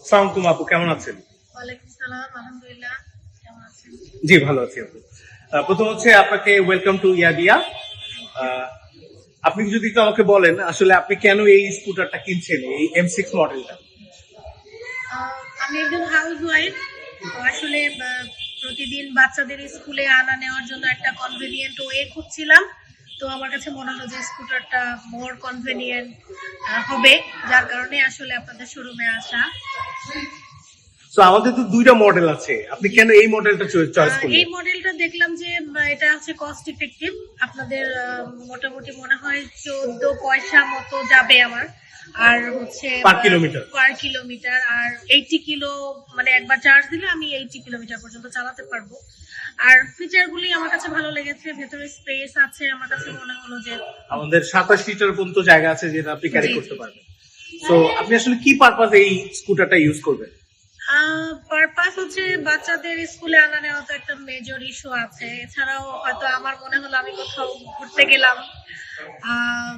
সালাম আপু, কেমন আছেন? ওয়ালাইকুম সালাম, আলহামদুলিল্লাহ। কেমন আছেন? জি, ভালো আছি আপু। প্রথম হচ্ছে আপনাকে ওয়েলকাম টু ইয়াদিয়া। আহ, আপনি যদি একটু আমাকে বলেন আসলে আপনি কেন এই স্কুটারটা কিনছেন, এই M6 মডেলটা? আমি একজন হাউস ওয়াইফ। আসলে প্রতিদিন বাচ্চাদের স্কুলে আনা নেওয়ার জন্য একটা কনভেনিয়েন্ট ওয়ে খুঁজছিলাম। তো আমার কাছে মনে হলো যে স্কুটারটা মোর কনভেনিয়েন্ট হবে, যার কারণে আসলে আপনাদের শোরুমে আসা। তো আমাদের তো দুইটা মডেল আছে, আপনি কেন এই মডেলটা চয়েস এই করলেন? মডেলটা দেখলাম যে এটা হচ্ছে কস্ট ইফেক্টিভ। আপনাদের মোটামুটি মনে হয় 14 পয়সা মতো যাবে আমার। আর হচ্ছে পার কিলোমিটার আর 80 কিলো, মানে একবার চার্জ দিলে আমি 80 কিলোমিটার পর্যন্ত চালাতে পারবো। আর ফিচার গুলি আমার কাছে ভালো লেগেছে, ভেতরে স্পেস আছে। আমার কাছে মনে হলো যে আমাদের 27 লিটার পর্যন্ত জায়গা আছে যেটা আপনি ক্যারি করতে পারবেন। তো আপনি আসলে কি পারপাসে এই স্কুটারটা ইউজ করবেন? পারপাস হচ্ছে বাচ্চাদের স্কুলে আনা নেওয়া তো একটা মেজর ইস্যু আছে। এছাড়াও হয়তো আমার মনে হলো আমি কোথাও ঘুরতে গেলাম, আহ,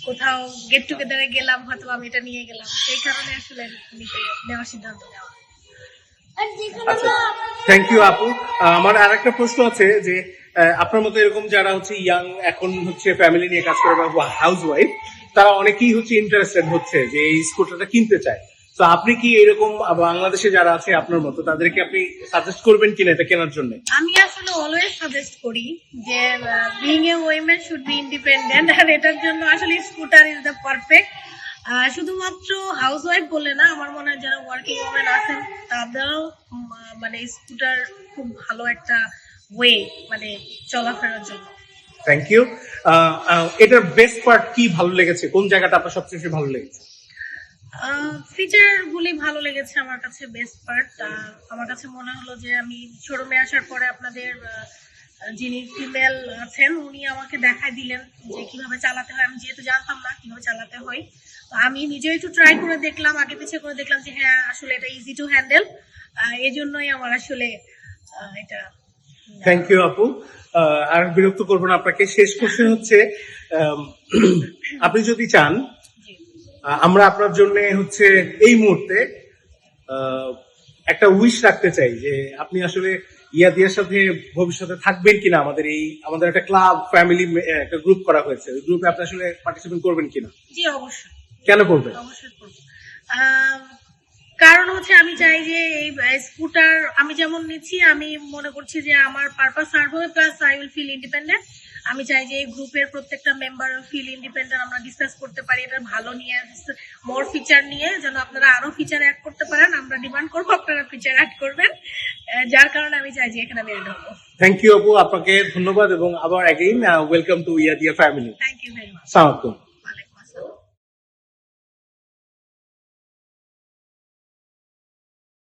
কোথাও গেট টুগেদারে গেলাম, হয়তো আমি এটা নিয়ে গেলাম, সেই কারণে আসলে নেওয়ার সিদ্ধান্ত নেওয়া। আচ্ছা, থ্যাংক ইউ আপু। আমার আর একটা প্রশ্ন আছে যে আপনার মতো এরকম যারা হচ্ছে ইয়াং, এখন হচ্ছে ফ্যামিলি নিয়ে কাজ করে বা হাউস ওয়াইফ, তারা অনেকেই হচ্ছে ইন্টারেস্টেড হচ্ছে যে এই স্কুটারটা কিনতে চায়। তো আপনি কি এরকম বাংলাদেশে যারা আছে আপনার মতো তাদেরকে আপনি সাজেস্ট করবেন কিনা এটা কেনার জন্য? আমি আসলে অলওয়েজ সাজেস্ট করি যে being a women should be independent, আর এটার জন্য আসলে স্কুটার ইজ দ্য পারফেক্ট। শুধুমাত্র হাউস ওয়াইফ বলে না, আমার মনে হয় যারা ওয়ার্কিং ওমেন আছেন তাদেরও মানে স্কুটার খুব ভালো একটা ওয়ে, মানে চলাফেরার জন্য। Thank you. এটার বেস্ট পার্ট কি ভালো লেগেছে, কোন জায়গাটা আপনার সবচেয়ে বেশি ভালো লেগেছে? ফিচার গুলি ভালো লেগেছে আমার কাছে। বেস্ট পার্ট আমার কাছে মনে হলো যে আমি শোরুমে আসার পরে আপনাদের যিনি ফিমেল আছেন উনি আমাকে দেখাই দিলেন যে কিভাবে চালাতে হয়। আমি যেহেতু জানতাম না কিভাবে চালাতে হয়, তো আমি নিজে একটু ট্রাই করে দেখলাম, আগে পিছিয়ে করে দেখলাম যে হ্যাঁ আসলে এটা ইজি টু হ্যান্ডেল। এই জন্যই আমার আসলে এটা। থ্যাংক ইউ আপু। আর বিরক্ত করবো না আপনাকে। শেষ কোশ্চেন হচ্ছে, আপনি যদি চান আমরা আপনার জন্য হচ্ছে এই মুহূর্তে একটা উইশ রাখতে চাই যে আপনি আসলে ইয়াদিয়ার সাথে ভবিষ্যতে থাকবেন কিনা। আমাদের একটা ক্লাব ফ্যামিলি একটা গ্রুপ করা হয়েছে, ওই গ্রুপে আপনি আসলে পার্টিসিপেট করবেন কিনা? জি অবশ্যই। কেন করবেন? অবশ্যই করব। কারণ হচ্ছে আমি চাই যে এই স্কুটার আমি যেমন নিচ্ছি, আমি মনে করছি যে আমার পারপাস সার্ভ হবে, plus I will feel independent. আমি চাই যে এই গ্রুপের প্রত্যেকটা মেম্বার ফিল ইন্ডিপেন্ডেন্ট, আমরা ডিসকাস করতে পারি এটা ভালো নিয়ে, মোর ফিচার নিয়ে, যেন আপনারা আরো ফিচার অ্যাড করতে পারেন। আমরা ডিমান্ড করবো আপনারা ফিচার অ্যাড করবেন, যার কারণে আমি চাই যে এখানে আমি এড হবো। থ্যাংক ইউ আপু, আপনাকে ধন্যবাদ এবং আবার অ্যাগেইন ওয়েলকাম টু ইয়াদিয়া family. Thank you very much. আসসালামু আলাইকুম।